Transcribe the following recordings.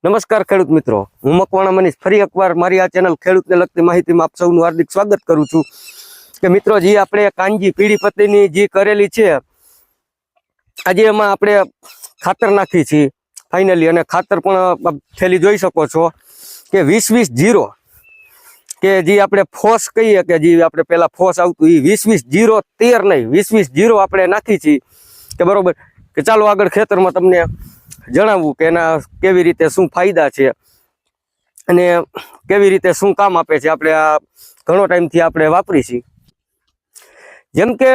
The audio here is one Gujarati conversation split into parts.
નમસ્કાર ખેડૂત મિત્રો, હું મકવાણા મનીષ ફરી એકવાર મારી આ ચેનલ ખેડૂતને લગતી માહિતીમાં આપ સૌનું હાર્દિક સ્વાગત કરું છું કે મિત્રો જે આપણે કાંજી પીળી પત્તીની જે કરેલી છે આજે એમાં આપણે ખાતર નાખી છીએ ફાઇનલી, અને ખાતર પણ થેલી જોઈ શકો છો કે 20-20-0 કે જે આપણે ફોસ કહીએ કે જે આપણે પહેલા ફોસ આવતું એ 20-20-0 13 નહીં 20-20-0 આપણે નાખી છીએ કે બરોબર. કે ચાલો આગળ ખેતરમાં તમને જણાવવું કે એના કેવી રીતે શું ફાયદા છે અને કેવી રીતે શું કામ આપે છે. આપણે આ ઘણો ટાઈમથી આપણે વાપરી છીએ. જેમ કે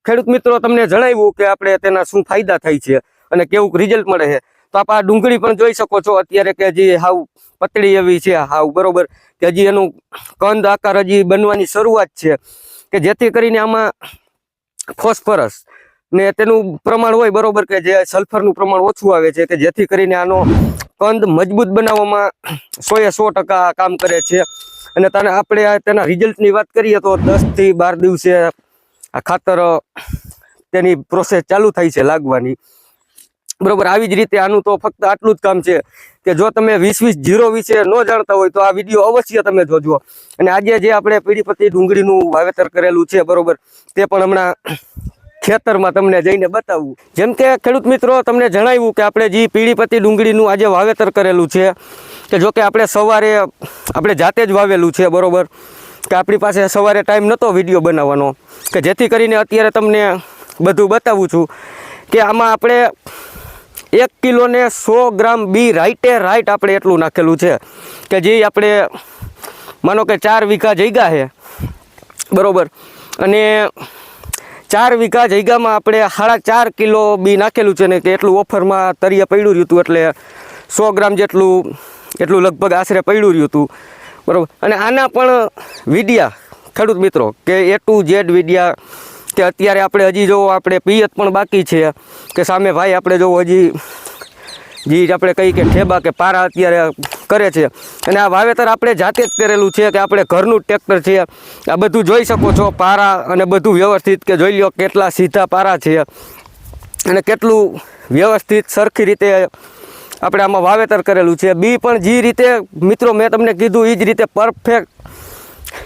ખેડૂત મિત્રો તમને જણાવ્યું કે આપણે તેના શું ફાયદા થાય છે અને કેવું રિઝલ્ટ મળે છે, તો આપ આ ડુંગળી પણ જોઈ શકો છો અત્યારે કે જે હાવ પતળી એવી છે હાવ બરોબર, કે હજી એનું કંદ આકાર હજી બનવાની શરૂઆત છે કે જેથી કરીને આમાં ફોસ્ફરસ ને તેનું પ્રમાણ હોય બરોબર, કે જે સલ્ફરનું પ્રમાણ ઓછું આવે છે કે જેથી કરીને આનો કંદ મજબૂત બનાવવામાં 100% કામ કરે છે. અને આપણે તેના રિઝલ્ટની વાત કરીએ તો 10 થી 12 દિવસે આ ખાતર તેની પ્રોસેસ ચાલુ થાય છે લાગવાની બરોબર. આવી જ રીતે આનું તો ફક્ત આટલું જ કામ છે કે જો તમે 20-20-0 વિશે ન જાણતા હોય તો આ વિડીયો અવશ્ય તમે જોજો. અને આજે જે આપણે પીળી પત્તી ડુંગળીનું વાવેતર કરેલું છે બરોબર, તે પણ હમણાં ખેતરમાં તમને જઈને બતાવવું. જેમ કે ખેડૂત મિત્રો તમને જણાવ્યું કે આપણે જે પીળી પત્તી ડુંગળીનું આજે વાવેતર કરેલું છે કે જો કે આપણે સવારે આપણે જાતે જ વાવેલું છે બરોબર, કે આપણી પાસે સવારે ટાઈમ નહોતો વિડીયો બનાવવાનો કે જેથી કરીને અત્યારે તમને બધું બતાવું છું કે આમાં આપણે 1 કિલોને 100 ગ્રામ બી રાઈટ આપણે એટલું નાખેલું છે કે જે આપણે માનો કે 4 વીઘા જગ્યા છે બરોબર, અને 4 વીઘા જગ્યામાં આપણે 4.5 કિલો બી નાખેલું છે ને કે એટલું ઓફરમાં તળિયે પડ્યું રહ્યું હતું, એટલે 100 ગ્રામ જેટલું એટલું લગભગ આશરે પડ્યું રહ્યું હતું બરાબર. અને આના પણ વિડિયા ખેડૂત મિત્રો કે A to Z વિડિયા કે અત્યારે આપણે હજી જો આપણે પિયત પણ બાકી છે કે સામે ભાઈ આપણે જો હજી જે આપણે કહી કે ઠેબા કે પારા અત્યારે કરે છે. અને આ વાવેતર આપણે જાતે જ કરેલું છે કે આપણે ઘરનું ટ્રેક્ટર છે. આ બધું જોઈ શકો છો પારા અને બધું વ્યવસ્થિત કે જોઈ લો કેટલા સીધા પારા છે અને કેટલું વ્યવસ્થિત સરખી રીતે આપણે આમાં વાવેતર કરેલું છે. બી પણ જે રીતે મિત્રો મેં તમને કીધું એ જ રીતે પરફેક્ટ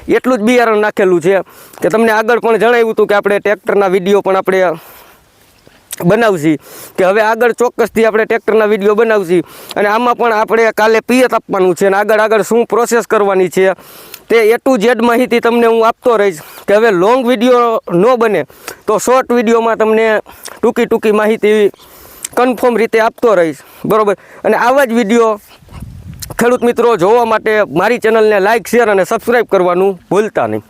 એટલું જ બિયારણ નાખેલું છે કે તમને આગળ પણ જણાવ્યું હતું કે આપણે ટ્રેક્ટરના વિડીયો પણ આપણે બનાવશી કે હવે આગળ ચોક્કસથી આપણે ટ્રેક્ટરના વિડીયો બનાવશી. અને આમાં પણ આપણે કાલે પિયત આપવાનું છે અને આગળ શું પ્રોસેસ કરવાની છે તે A to Z માહિતી તમને હું આપતો રહીશ. કે હવે લોંગ વિડીયો ન બને તો શોર્ટ વિડીયોમાં તમને ટૂંકી માહિતી કન્ફર્મ રીતે આપતો રહીશ બરાબર. અને આવા જ વિડીયો ખેડૂત મિત્રો જોવા માટે મારી ચેનલને લાઇક, શેર અને સબસ્ક્રાઈબ કરવાનું ભૂલતા નહીં.